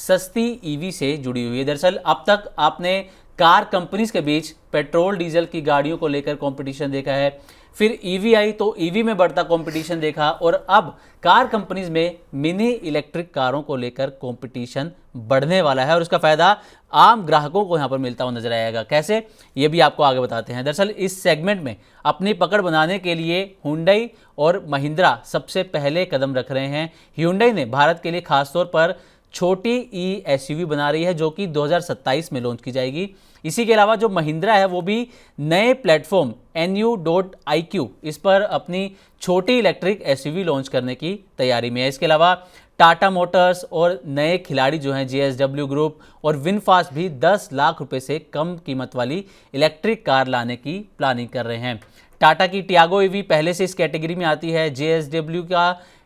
सस्ती ईवी से जुड़ी हुई है। दरअसल अब तक आपने कार कंपनीज के बीच पेट्रोल डीजल की गाड़ियों को लेकर कंपटीशन देखा है, फिर ईवी आई तो ईवी में बढ़ता कंपटीशन देखा, और अब कार कंपनीज में मिनी इलेक्ट्रिक कारों को लेकर कंपटीशन बढ़ने वाला है और उसका फायदा आम ग्राहकों को यहां पर मिलता हुआ नजर आएगा। कैसे, ये भी आपको आगे बताते हैं। दरअसल इस सेगमेंट में अपनी पकड़ बनाने के लिए हुंडई और महिंद्रा सबसे पहले कदम रख रहे हैं। हुंडई ने भारत के लिए खासतौर पर छोटी ई एसयूवी बना रही है जो कि 2027 में लॉन्च की जाएगी। इसी के अलावा जो महिंद्रा है वो भी नए प्लेटफॉर्म NU.IQ इस पर अपनी छोटी इलेक्ट्रिक एसयूवी लॉन्च करने की तैयारी में है। इसके अलावा टाटा मोटर्स और नए खिलाड़ी जो हैं JSW ग्रुप और विनफास्ट भी 10 लाख रुपए से कम कीमत वाली इलेक्ट्रिक कार लाने की प्लानिंग कर रहे हैं। टाटा की टियागो ईवी पहले से इस कैटेगरी में आती है। JSW का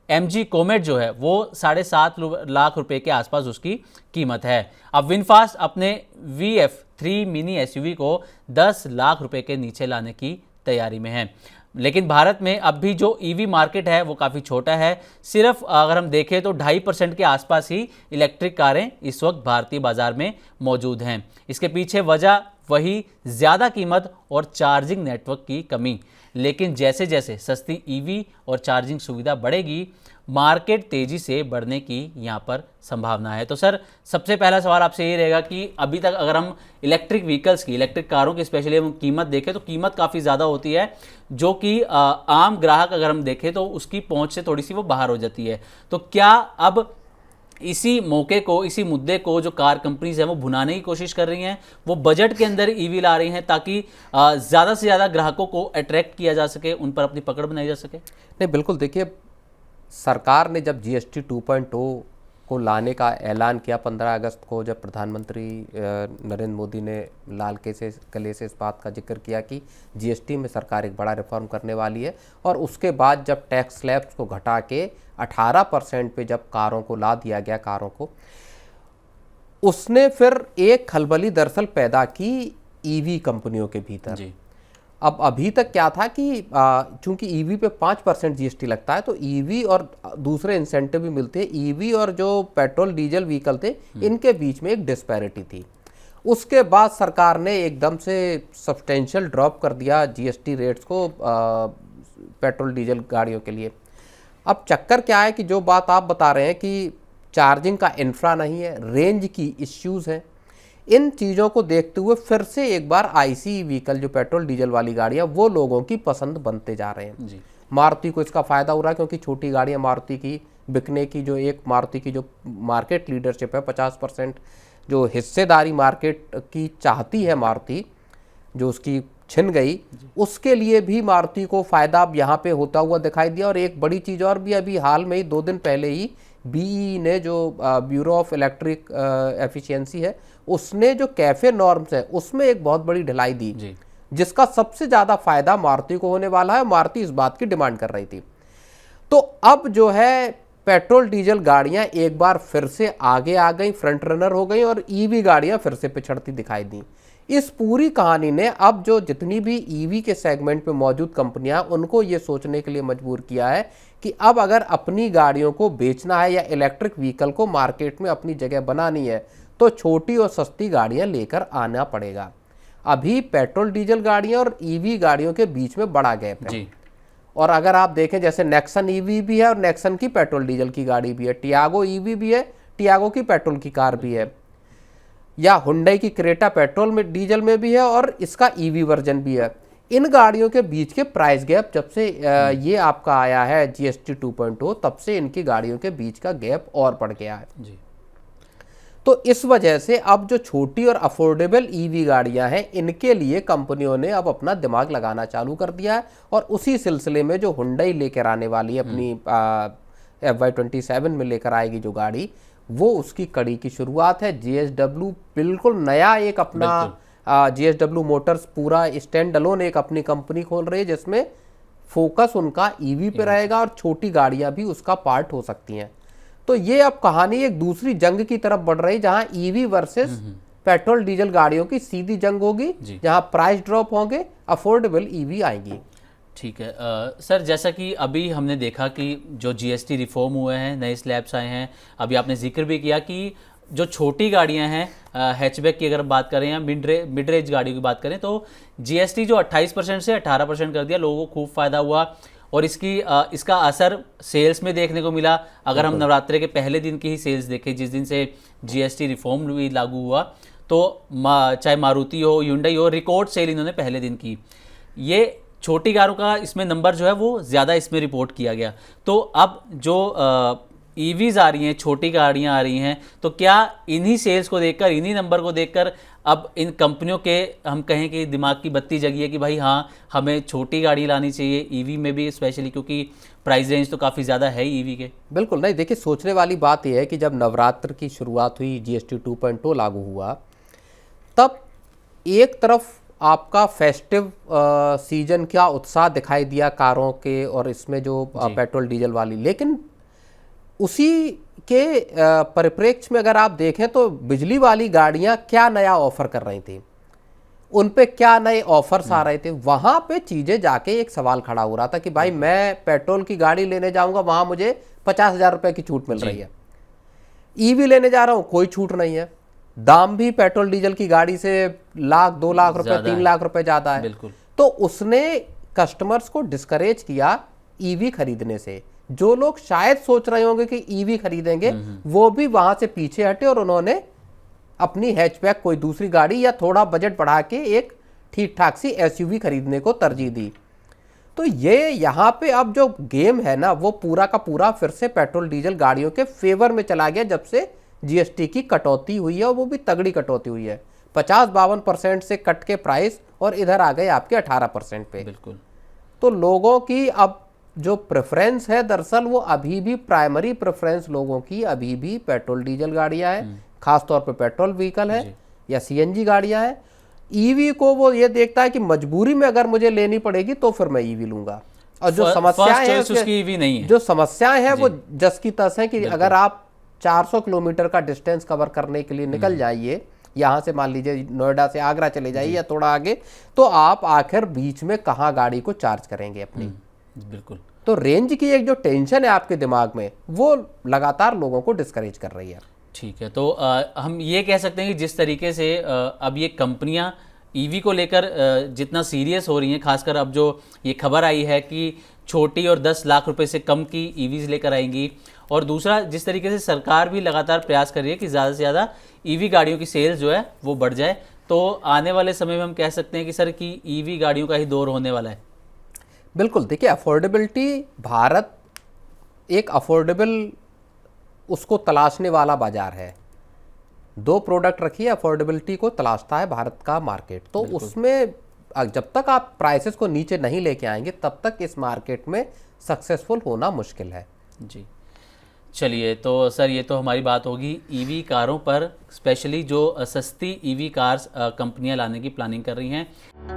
MG कोमेट जो है वो 7.5 लाख रुपए के आसपास उसकी कीमत है। अब विनफास्ट अपने VF3 मिनी एसयूवी को 10 लाख रुपए के नीचे लाने की तैयारी में है। लेकिन भारत में अब भी जो ईवी मार्केट है वो काफ़ी छोटा है। सिर्फ अगर हम देखें तो 2.5% के आसपास ही इलेक्ट्रिक कारें इस वक्त भारतीय बाजार में मौजूद हैं। इसके पीछे वजह वही ज़्यादा कीमत और चार्जिंग नेटवर्क की कमी। लेकिन जैसे जैसे सस्ती ईवी और चार्जिंग सुविधा बढ़ेगी, मार्केट तेज़ी से बढ़ने की यहाँ पर संभावना है। तो सर, सबसे पहला सवाल आपसे ये रहेगा कि अभी तक अगर हम इलेक्ट्रिक व्हीकल्स की, इलेक्ट्रिक कारों की स्पेशली हम कीमत देखें तो कीमत काफ़ी ज़्यादा होती है, जो कि आम ग्राहक अगर हम देखें तो उसकी पहुँच से थोड़ी सी वो बाहर हो जाती है। तो क्या अब इसी मौके को, इसी मुद्दे को जो कार कंपनीज हैं वो भुनाने की कोशिश कर रही हैं, वो बजट के अंदर ईवी ला रही हैं ताकि ज़्यादा से ज़्यादा ग्राहकों को अट्रैक्ट किया जा सके, उन पर अपनी पकड़ बनाई जा सके? नहीं, बिल्कुल। देखिए, सरकार ने जब GST 2.0 को लाने का ऐलान किया 15 अगस्त को, जब प्रधानमंत्री नरेंद्र मोदी ने लाल किले से इस बात का जिक्र किया कि GST में सरकार एक बड़ा रिफॉर्म करने वाली है, और उसके बाद जब टैक्स स्लैब्स को घटा के 18% पे जब कारों को ला दिया गया, कारों को, उसने फिर एक खलबली दरअसल पैदा की ईवी कंपनियों के भीतर जी। अब अभी तक क्या था कि चूंकि ईवी पे 5% GST लगता है, तो ईवी और दूसरे इंसेंटिव भी मिलते हैं। ईवी और जो पेट्रोल डीजल व्हीकल थे, इनके बीच में एक डिस्पैरिटी थी। उसके बाद सरकार ने एकदम से सब्सटेंशियल ड्रॉप कर दिया GST रेट्स को पेट्रोल डीजल गाड़ियों के लिए। अब चक्कर क्या है कि जो बात आप बता रहे हैं कि चार्जिंग का इंफ्रा नहीं है, रेंज की इश्यूज़ हैं, इन चीज़ों को देखते हुए फिर से एक बार IC व्हीकल, जो पेट्रोल डीजल वाली गाड़ियाँ, वो लोगों की पसंद बनते जा रहे हैं जी। मारुति को इसका फ़ायदा हो रहा है क्योंकि छोटी गाड़ियाँ मारुति की बिकने की, जो एक मारुति की जो मार्केट लीडरशिप है, 50% जो हिस्सेदारी मार्केट की चाहती है मारुति, जो उसकी छिन गई, उसके लिए भी मारुति को फ़ायदा अब यहाँ पे होता हुआ दिखाई दिया। और एक बड़ी चीज़ और भी, अभी हाल में ही 2 दिन पहले ही BEE ने, जो ब्यूरो ऑफ इलेक्ट्रिक एफिशिएंसी है, उसने जो कैफे नॉर्म्स है उसमें एक बहुत बड़ी ढिलाई दी, जिसका सबसे ज़्यादा फायदा मारुति को होने वाला है। मारुति इस बात की डिमांड कर रही थी। तो अब जो है पेट्रोल डीजल गाड़ियां एक बार फिर से आगे आ गई, फ्रंट रनर हो गई, और ईवी गाड़ियां फिर से पिछड़ती दिखाई दी। इस पूरी कहानी ने अब जो जितनी भी ईवी के सेगमेंट पे मौजूद कंपनियां, उनको ये सोचने के लिए मजबूर किया है कि अब अगर अपनी गाड़ियों को बेचना है या इलेक्ट्रिक व्हीकल को मार्केट में अपनी जगह बनानी है, तो छोटी और सस्ती गाड़ियां लेकर आना पड़ेगा। अभी पेट्रोल डीजल गाड़ियां और ईवी गाड़ियों के बीच में बड़ा गैप है जी। और अगर आप देखें, जैसे नेक्सन ईवी भी है और नेक्सन की पेट्रोल डीजल की गाड़ी भी है, टियागो ईवी भी है, टियागो की पेट्रोल की कार भी है, या हुंडई की क्रेटा पेट्रोल में डीजल में भी है और इसका ईवी वर्जन भी है। इन गाड़ियों के बीच के प्राइस गैप, जब से ये आपका आया है GST 2.0, तब से इनकी गाड़ियों के बीच का गैप और बढ़ गया है जी। तो इस वजह से अब जो छोटी और अफोर्डेबल ईवी गाड़ियां हैं, इनके लिए कंपनियों ने अब अपना दिमाग लगाना चालू कर दिया है। और उसी सिलसिले में जो हुंडई लेकर आने वाली है अपनी FY27 में लेकर आएगी जो गाड़ी, वो उसकी कड़ी की शुरुआत है। JSW बिल्कुल नया एक अपना JSW मोटर्स पूरा स्टैंड अलोन एक अपनी कंपनी खोल रही है, जिसमें फोकस उनका ईवी पे रहेगा और छोटी गाड़ियां भी उसका पार्ट हो सकती हैं। तो ये अब कहानी एक दूसरी जंग की तरफ बढ़ रही, जहां ईवी वर्सेस पेट्रोल डीजल गाड़ियों की सीधी जंग होगी, जहां प्राइस ड्रॉप होंगे, अफोर्डेबल ईवी आएगी। ठीक है सर, जैसा कि अभी हमने देखा कि जो GST रिफॉर्म हुए हैं, नए स्लैब्स आए हैं, अभी आपने जिक्र भी किया कि जो छोटी गाड़ियां हैं हैचबैक की अगर बात करें या मिड रेंज गाड़ियों की बात करें, तो जीएसटी जो 28% से 18% कर दिया, लोगों को खूब फायदा हुआ और इसका असर सेल्स में देखने को मिला। अगर हम नवरात्रे के पहले दिन की ही सेल्स देखें, जिस दिन से जीएसटी रिफॉर्म भी लागू हुआ, तो चाहे मारुति हो, ह्युंडई हो, रिकॉर्ड सेल इन्होंने पहले दिन की। ये छोटी कारों का इसमें नंबर जो है वो ज़्यादा इसमें रिपोर्ट किया गया। तो अब जो ईवीज आ रही हैं, छोटी गाड़ियां आ रही हैं, तो क्या इन्हीं सेल्स को देखकर, इन्हीं नंबर को देखकर अब इन कंपनियों के हम कहें कि दिमाग की बत्ती जगी है कि भाई हाँ, हमें छोटी गाड़ी लानी चाहिए ईवी में भी, स्पेशली क्योंकि प्राइस रेंज तो काफ़ी ज़्यादा है ईवी के। बिल्कुल नहीं, देखिए सोचने वाली बात यह है कि जब नवरात्र की शुरुआत हुई, जीएसटी 2.0 लागू हुआ, तब एक तरफ आपका फेस्टिव सीजन क्या उत्साह दिखाई दिया कारों के और इसमें जो पेट्रोल डीजल वाली, लेकिन उसी के परिप्रेक्ष्य में अगर आप देखें तो बिजली वाली गाड़ियां क्या नया ऑफर कर रही थी, उन पे क्या नए ऑफर्स आ रहे थे, वहां पे चीजें जाके एक सवाल खड़ा हो रहा था कि भाई मैं पेट्रोल की गाड़ी लेने जाऊंगा, वहां मुझे 50,000 रुपए की छूट मिल रही है, ईवी लेने जा रहा हूं कोई छूट नहीं है, दाम भी पेट्रोल डीजल की गाड़ी से लाख 2 लाख रुपए 3 लाख रुपए ज्यादा है। तो उसने कस्टमर्स को डिस्करेज किया ईवी खरीदने से। जो लोग शायद सोच रहे होंगे कि ईवी खरीदेंगे, वो भी वहां से पीछे हटे और उन्होंने अपनी हैचबैक कोई दूसरी गाड़ी या थोड़ा बजट बढ़ा के एक ठीक ठाक सी एसयूवी खरीदने को तरजीह दी। तो ये यहाँ पे अब जो गेम है ना, वो पूरा का पूरा फिर से पेट्रोल डीजल गाड़ियों के फेवर में चला गया जब से जीएसटी की कटौती हुई है, और वो भी तगड़ी कटौती हुई है। 50-52% से कट के प्राइस और इधर आ गए आपके 18% पे। बिल्कुल। तो लोगों की अब जो प्रेफरेंस है, दरअसल वो अभी भी प्राइमरी प्रेफरेंस लोगों की अभी भी पेट्रोल डीजल गाड़ियां हैं, खासतौर पे पेट्रोल व्हीकल है या सीएनजी गाड़ियां हैं। ईवी को वो ये देखता है कि मजबूरी में अगर मुझे लेनी पड़ेगी तो फिर मैं ईवी लूंगा। और जो समस्याएं हैं उसकी ईवी नहीं है, जो समस्याएं हैं वो जस की तस है कि अगर आप 400 किलोमीटर का डिस्टेंस कवर करने के लिए निकल जाइए, यहाँ से मान लीजिए नोएडा से आगरा चले जाइए या थोड़ा आगे, तो आप आखिर बीच में कहाँ गाड़ी को चार्ज करेंगे अपनी। बिल्कुल। तो रेंज की एक जो टेंशन है आपके दिमाग में, वो लगातार लोगों को डिस्करेज कर रही है। ठीक है, तो हम ये कह सकते हैं कि जिस तरीके से अब ये कंपनियां ईवी को लेकर जितना सीरियस हो रही हैं, खासकर अब जो ये खबर आई है कि छोटी और 10 लाख रुपए से कम की ईवीज लेकर आएंगी, और दूसरा जिस तरीके से सरकार भी लगातार प्रयास कर रही है कि ज़्यादा से ज़्यादा ईवी गाड़ियों की सेल्स जो है वो बढ़ जाए, तो आने वाले समय में हम कह सकते हैं कि सर की ईवी गाड़ियों का ही दौर होने वाला है। बिल्कुल, देखिए अफोर्डेबिलिटी, भारत एक अफोर्डेबल उसको तलाशने वाला बाजार है। 2 प्रोडक्ट रखिए, अफोर्डेबिलिटी को तलाशता है भारत का मार्केट। तो उसमें जब तक आप प्राइसेस को नीचे नहीं लेके आएंगे, तब तक इस मार्केट में सक्सेसफुल होना मुश्किल है। जी, चलिए, तो सर ये तो हमारी बात होगी ईवी कारों पर, स्पेशली जो सस्ती ईवी कार्स कंपनियां लाने की प्लानिंग कर रही हैं।